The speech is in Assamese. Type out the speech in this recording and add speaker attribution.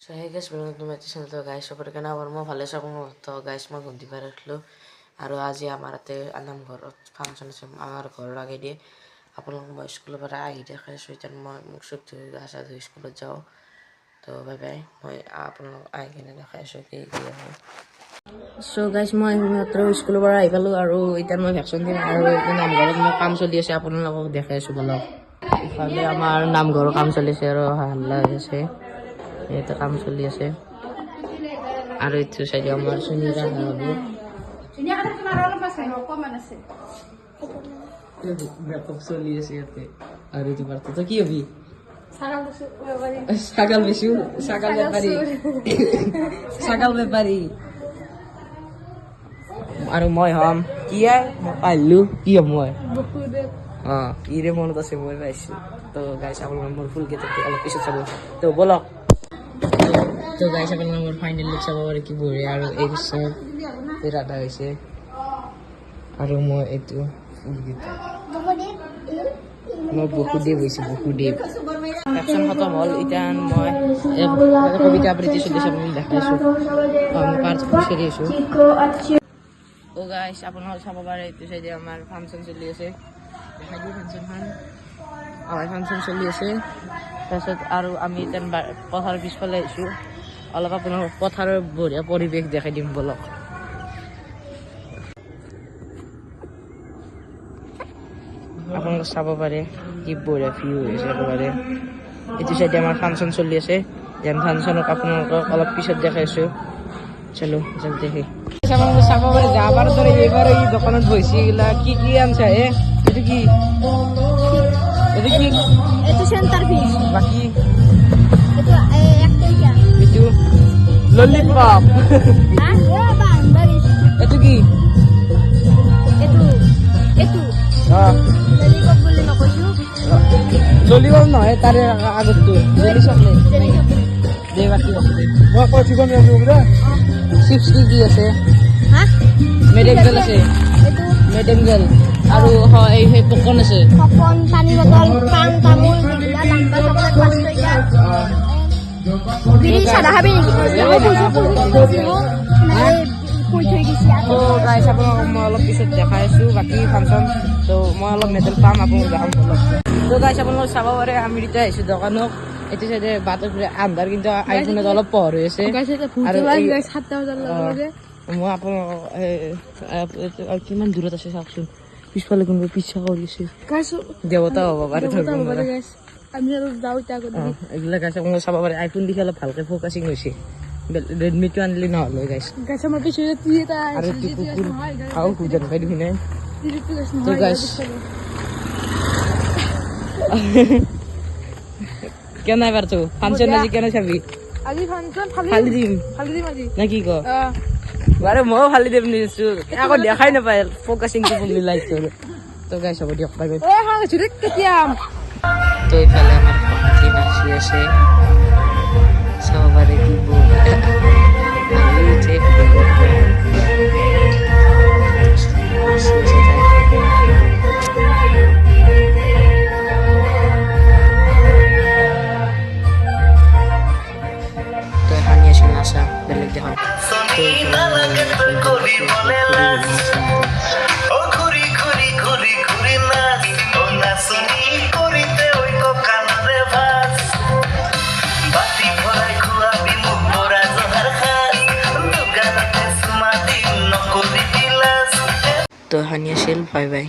Speaker 1: So hey guys, welcome to my channel. তো গাইস সবার কেন আবার মই ভালে সব তো গাইস মই গন্তি পাই রাখলো আর আজি আমার হাতে নাম ঘর ফাংশন আছে আমার ঘর আগে দিয়ে আপোনালোক মই স্কুলৰ পৰা আহি দেখাই সৈতে মই মুখ চুখ ধুই আসা ধুই স্কুলত যাওঁ তো বাই বাই মই আপোনালোক আহি কিনে দেখাইছোঁ কি কি হয় সো গাইস মই মাত্ৰ স্কুলৰ পৰা আহি পালোঁ আৰু এতিয়া মই ভেকচিন দিম আৰু নামঘৰত মই কাম চলি আছে আপোনালোকক দেখাইছোঁ বলক ইফালে আমাৰ নামঘৰৰ কাম চলিছে আৰু হাল্লা হৈ আছে এটা কাম চলি আছে আর এইটো সাইডে আমার সুনিরা হবে সুনিয়া কথা তোমার অলপ আছে কমান আছে ব্যাপক চলি আছে এতে আর এইটো পারতো তো কি হবি সাগাল বেশি সাগাল ব্যাপারি আর মই হম কি পাইলু কি হম মই কি রে মনত আছে মই পাইছো তো গাইস আপনার মোর ফুল কেটে অলপ পিছত চাব তো বলক তো গাইস আপনার আমার ফাইনাল লুক চাব আর কি বড়ে আর এই সব রাডা হইছে আর মই এটো মই বহুত দেব হইছে বহুত দেব অ্যাকশন খতম হল ইটান মই কবিতা আবৃত্তি শুনতে সব দেখাইছো আমি পার্ট খুশি হইছো ও গাইস আপনারা সব আবার এই সাইডে আমার ফাংশন চলি আছে দেখাই দিই ফাংশন চলি আছে তাৰপিছত আৰু আমি এতিয়া পথাৰৰ পিছফালে আহিছোঁ অলপ আপোনাৰ পথাৰৰ বঢ়িয়া পৰিৱেশ দেখাই দিম বলক আপোনালোকে চাব পাৰে কি বঢ়িয়া ভিউ হৈছে একেবাৰে এইটো চাইডে আমাৰ ফাংচন চলি আছে যেন ফাংচনক আপোনালোকক অলপ পিছত দেখাইছোঁ চলো যাক দেখি চাব পাৰে যাবাৰ দৰে এইবাৰ এই দোকানত বহিছে এইগিলা কি কি আনছা এইটো কি এটা কি এটা সেন্টার ফিশ বাকি এটা 1 টাকা এটা ললিপপ হ্যাঁ বাংলাদেশ এটা কি এটা হ্যাঁ ললিপপ বলে না কইছো ললিপপ নয় তার আগত তো জেলি চকলেট দে বাকি আছে মই কই ঠিকন আছে ওগরা চিপস কি আছে হ্যাঁ মেডেল আছে এটা মেডেল আৰু হয় এই পকন আছে পকন পানী বটল পান তামোল দিলা দামটা চকলেট 5 টাকা বিড়ি সাদা খাবি তো গাইস আপোনাক মই অলপ পিছত দেখাই আছোঁ বাকী ফাংচন তো মই অলপ মেডেল পাম আপোনাক দেখাম তো গাইস আপোনালোক চাব পাৰে আমি এতিয়া আহিছোঁ দোকানত এইটো চাইডে বাটৰ আন্ধাৰ কিন্তু আইফোনত অলপ পোহৰ হৈ আছে আৰু 7টা বজাৰ লগে মই আপোনাক কিমান দূৰত আছে চাওকচোন পিছফালে কোনোবা পিছা কৰিছে দেৱতা হ'ব পাৰে আমি আৰু যাওঁ এইবিলাক গাইছ আপোনালোকে চাব পাৰে আইফোন দেখি অলপ ভালকে ফ'কাচিং হৈছে ৰেডমিটো আনিলে নহ'লে গাইছ আৰু কুকুৰ খাওঁ সুজান খাই দিবি নাই তো গাইছ কেন এবাৰ তো ফাংচন আজি কেনে চাবি আজি ফাংচন ফালি দিম আজি না কি ক আরে ময়ো ফালি দিম নিছো আকৌ দেখাই নাপায় ফ'কাচিংটো ফুলি লাইছো তো গাইছ হ'ব দিয়ক বাই বাই তো এইফালে আমাৰ ভণ্টি নাচি আছে চাব পাৰে কি তো হানি আছিল নাচা বেলেগ দেখাওঁ তো হানি আছিল বাই বাই